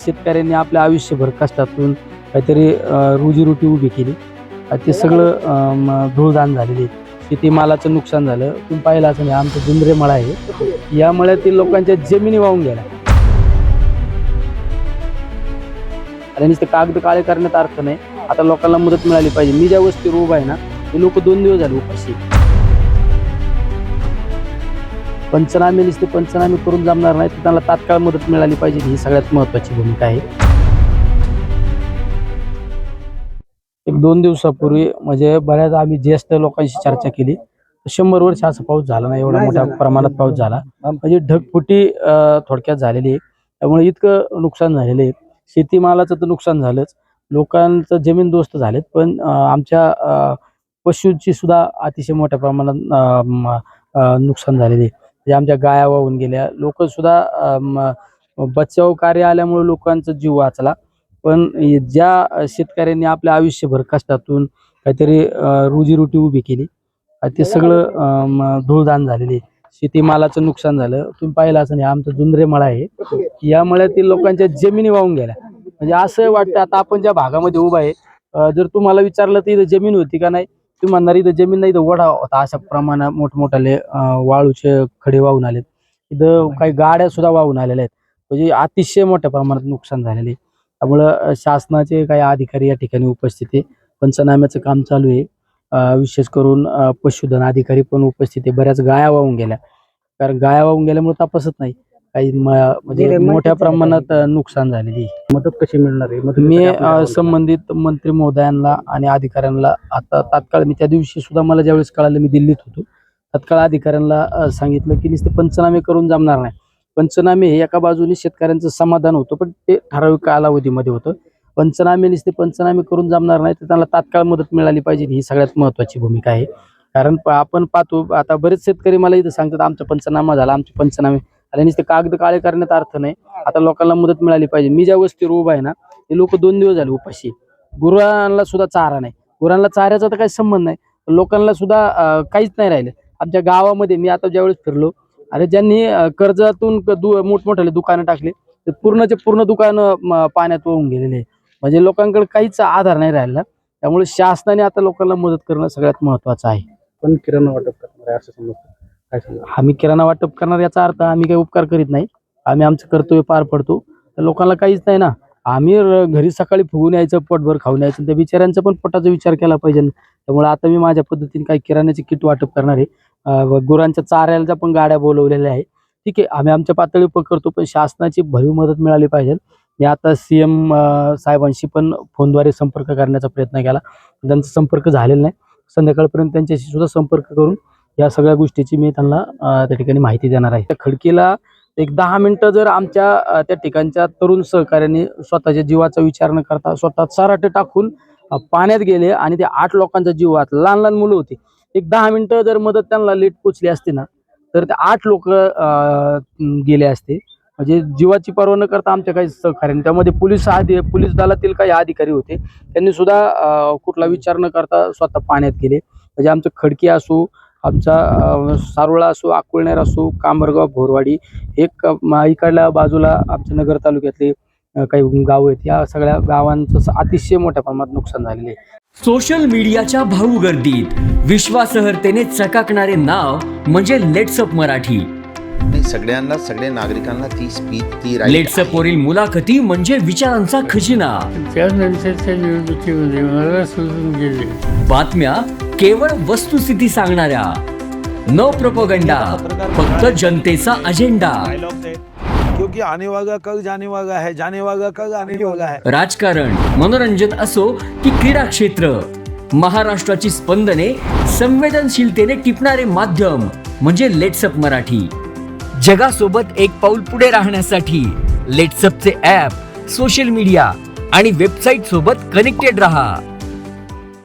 शेतकऱ्यांनी आपल्या आयुष्यभर कष्टातून काहीतरी रोजीरोटी उभी केली. ते सगळं धूळदान झालेली आहे. शेतीमालाचं नुकसान झालं. तुम्ही पाहिलं असं नाही, आमचं जुंदरे मळा आहे, या मळ्यातील लोकांच्या जमिनी वाहून गेल्या. आणि नुसते कागद काळे करण्यात अर्थ नाही. आता लोकांना मदत मिळाली पाहिजे. मी ज्या वस्तीवर उभा आहे ना, ते लोक 2 दिवस झाले उपाशी. पंचनामे नुसते पंचनामे करून जमणार नाही, तर त्यांना तात्काळ मदत मिळाली पाहिजे. ही सगळ्यात महत्त्वाची भूमिका आहे. 1-2 दिवसापूर्वी म्हणजे बऱ्याच आम्ही ज्येष्ठ लोकांशी चर्चा केली. 100 वर्ष असा पाऊस झाला नाही, एवढा मोठ्या प्रमाणात पाऊस झाला. म्हणजे ढगफुटी थोडक्यात झालेली आहे. त्यामुळे इतकं नुकसान झालेलं आहे. शेतीमालाचं तर नुकसान झालंच, लोकांचं जमीनदोस्त झालेत, पण आमच्या पशूंची सुद्धा अतिशय मोठ्या प्रमाणात नुकसान झालेले आहे. म्हणजे आमच्या गाया वाहून गेल्या. लोक सुद्धा बचाव कार्य आल्यामुळे लोकांचा जीव वाचला. पण ज्या शेतकऱ्यांनी आपल्या आयुष्यभर कष्टातून काहीतरी रोजीरोटी उभी केली, ते सगळं धूळदान झालेले आहे. शेतीमालाचं नुकसान झालं. तुम्ही पाहिलं असं नाही, आमचं जुंदरे मळा आहे, या मळ्यातील लोकांच्या जमिनी वाहून गेल्या. म्हणजे असं वाटतं, आता आपण ज्या भागामध्ये उभा आहे, जर तुम्हाला विचारलं तर इथं जमीन होती का नाही, तुम्ही म्हणणार इथं जमीन नाही, इथं वडा होता. अशा प्रमाणात मोठमोठाले वाळूचे खडे वाहून आलेत. इथं काही गाड्या सुद्धा वाहून आलेल्या आहेत. म्हणजे अतिशय मोठ्या प्रमाणात नुकसान झालेले आहे. त्यामुळं शासनाचे काही अधिकारी या ठिकाणी उपस्थित आहे. पंचनाम्याचं काम चालू आहे. विशेष करून पशुधन अधिकारी पण उपस्थित आहे. बऱ्याच गाया वाहून गेल्या, कारण गाया वाहून गेल्यामुळे तपासत नाही. काही म्हणजे मोठ्या प्रमाणात नुकसान झालेली. मदत कशी मिळणार आहे? मी संबंधित मंत्री महोदयांना आणि अधिकाऱ्यांना आता तात्काळ, मी त्या दिवशी सुद्धा मला ज्यावेळेस कळालं, मी दिल्लीत होतो, तात्काळ अधिकाऱ्यांना सांगितलं की नुसते पंचनामे करून जमणार नाही. पंचनामे हे एका बाजूने शेतकऱ्यांचं समाधान होतं, पण ते ठराविक कालावधीमध्ये होतं. पंचनामे नुसते पंचनामे करून जमणार नाही, तर त्यांना तात्काळ मदत मिळाली पाहिजे. ही सगळ्यात महत्त्वाची भूमिका आहे. कारण आपण पाहतो, आता बरेच शेतकरी मला इथं सांगतात, आमचा पंचनामा झाला, आमचे पंचनामे आणि नुसते कागद काळे करण्यात अर्थ नाही. आता लोकांना मदत मिळाली पाहिजे. मी ज्या वस्तीवर उभा आहे ना, ते लोक 2 दिवस झाले उपाशी. गुरांना सुद्धा चारा नाही. गुरांना चाऱ्याचा तर काही संबंध नाही, लोकांना सुद्धा काहीच नाही राहिलं. आमच्या गावामध्ये मी आता ज्यावेळेस फिरलो, अरे ज्यांनी कर्जातून मोठमोठ्याले दुकानं टाकले, ते पूर्णचे पूर्ण दुकानं पाण्यात वाहून गेलेले आहे. म्हणजे लोकांकडे काहीच आधार नाही राहिला. त्यामुळे शासनाने आता लोकांना मदत करणं सगळ्यात महत्त्वाचं आहे. पण किराणा वाटप करणार आहे असं समजतं, काय सांगा? आम्ही किराणा वाटप करणार याचा अर्थ आम्ही काही उपकार करीत नाही. आम्ही आमचं कर्तव्य पार पडतो. तर लोकांना काहीच नाही ना. आम्ही घरी सकाळी फुगून यायचं, पोटभर खाऊन यायचं, त्या बिचाऱ्यांचा पण पोटाचा विचार केला पाहिजे. त्यामुळे आता मी माझ्या पद्धतीने काही किराण्याचे किट वाटप करणार आहे. गुरांच्या चाऱ्याला पण गाड्या बोलवलेल्या आहे. ठीक आहे, आम्ही आमच्या पातळीवर करतो, पण शासनाची भरीव मदत मिळाली पाहिजे. मी आता CM साहेबांशी पण फोनद्वारे संपर्क करण्याचा प्रयत्न केला, त्यांचा संपर्क झालेला नाही. संध्याकाळपर्यंत त्यांच्याशी सुद्धा संपर्क करून या सगळ्या गोष्टीची मी त्यांना त्या ठिकाणी माहिती देणार आहे. त्या खडकीला 10 मिनिटं जर आमच्या त्या ठिकाणच्या तरुण सहकाऱ्यांनी स्वतःच्या जीवाचा विचार न करता स्वतः चराटे टाकून पाण्यात गेले आणि ते 8 लोकांचा जीव वाचला. लहान लहान मुलं होती. 10 मिनिटं जर मदत त्यांना लेट पोचली असती ना, तर ते 8 लोक गेले असते. म्हणजे जीवाची पर्वा न करता आमच्या काही सहकार्याने, त्यामध्ये पोलीस दलातील काही अधिकारी होते, त्यांनी सुद्धा कुठला विचार न करता स्वतः पाण्यात गेले. म्हणजे आमचं खडकी असो, आमचा सारोळा असो, अकोळनेर असो, कांबरगाव, भोरवाडी, एक इकडल्या बाजूला आमच्या नगर तालुक्यातले काही गाव आहेत, या सगळ्या गावांचं अतिशय मोठ्या प्रमाणात नुकसान झालेले आहे. सोशल मीडियाच्या भाऊ गर्दीत विश्वासार्हतेने चकाकणारे नाव म्हणजे लेट्सअप मराठी. सगळ्यांना, सगळ्या नागरिकांना ती स्पीच, ती लेट्सअप वरील मुलाखती म्हणजे विचारांचा खजिना. त्यानंतरच्या निवडणुकीमध्ये मला सोडून गेले. बातम्या केवळ वस्तुस्थिती सांगणाऱ्या, न प्रोपगंडा, फक्त जनतेचा अजेंडा. क्योंकि आने वाला कल जाने वाला है, जाने वाला कल आने वाला है. राजकारण, मनोरंजन असो की क्रीडा क्षेत्र, महाराष्ट्राची स्पंदने संवेदनशीलतेने टिपणारे माध्यम म्हणजे लेट्सअप मराठी. जगासोबत एक पाऊल पुढे राहण्यासाठी लेट्सअपचे ॲप, सोशल मीडिया आणि वेबसाईट सोबत कनेक्टेड रहा.